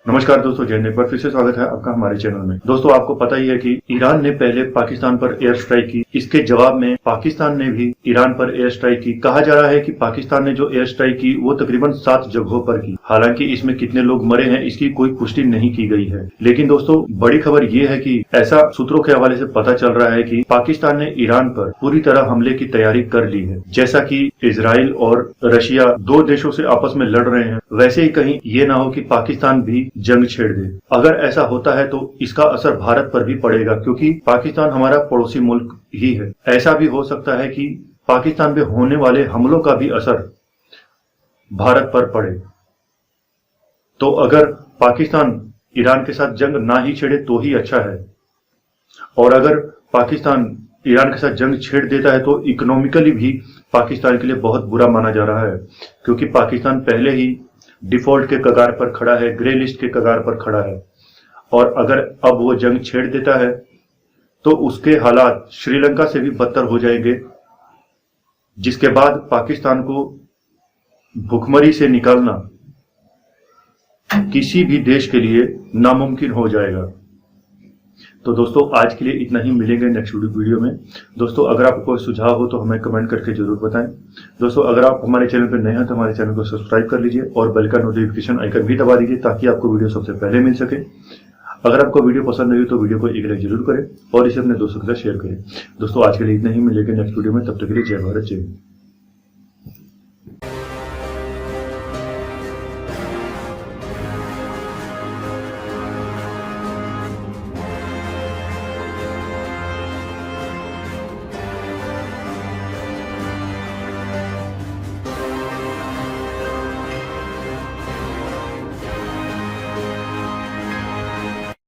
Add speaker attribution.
Speaker 1: नमस्कार दोस्तों, जय हिंद। एक बार फिर से स्वागत है आपका हमारे चैनल में। दोस्तों, आपको पता ही है कि ईरान ने पहले पाकिस्तान पर एयर स्ट्राइक की। इसके जवाब में पाकिस्तान ने भी ईरान पर एयर स्ट्राइक की। कहा जा रहा है कि पाकिस्तान ने जो एयर स्ट्राइक की वो तकरीबन 7 जगहों पर की। हालांकि इसमें कितने लोग मरे हैं इसकी कोई पुष्टि नहीं की गई है। लेकिन दोस्तों, बड़ी खबर ये है कि ऐसा सूत्रों के हवाले से पता चल रहा है कि पाकिस्तान ने ईरान पर पूरी तरह हमले की तैयारी कर ली है। जैसा कि इजराइल और रशिया दो देशों से आपस में लड़ रहे हैं, वैसे ही कहीं ये ना हो कि पाकिस्तान भी जंग छेड़ दे। अगर ऐसा होता है तो इसका असर भारत पर भी पड़ेगा, क्योंकि पाकिस्तान हमारा पड़ोसी मुल्क ही है। ऐसा भी हो सकता है कि पाकिस्तान में होने वाले हमलों का भी असर भारत पर पड़े। तो अगर पाकिस्तान ईरान के साथ जंग ना ही छेड़े तो ही अच्छा है, और अगर पाकिस्तान ईरान के साथ जंग छेड़ देता है तो इकोनॉमिकली भी पाकिस्तान के लिए बहुत बुरा माना जा रहा है, क्योंकि पाकिस्तान पहले ही डिफॉल्ट के कगार पर खड़ा है, ग्रे लिस्ट के कगार पर खड़ा है। और अगर अब वो जंग छेड़ देता है तो उसके हालात श्रीलंका से भी बदतर हो जाएंगे, जिसके बाद पाकिस्तान को भुखमरी से निकालना किसी भी देश के लिए नामुमकिन हो जाएगा। तो दोस्तों, आज के लिए इतना ही। मिलेंगे नेक्स्ट वीडियो में। दोस्तों, अगर आपको कोई सुझाव हो तो हमें कमेंट करके जरूर बताएं। दोस्तों, अगर आप हमारे चैनल पर नए हैं तो हमारे चैनल को सब्सक्राइब कर लीजिए और बेल का नोटिफिकेशन आइकन भी दबा दीजिए, ताकि आपको वीडियो सबसे पहले मिल सके। अगर आपको वीडियो पसंद आई तो वीडियो को एक लाइक जरूर करें और इसे अपने दोस्तों के साथ शेयर करें। दोस्तों, आज के लिए इतना ही। मिलेंगे नेक्स्ट वीडियो में। तब तक के लिए जय भारत, जय हिंद।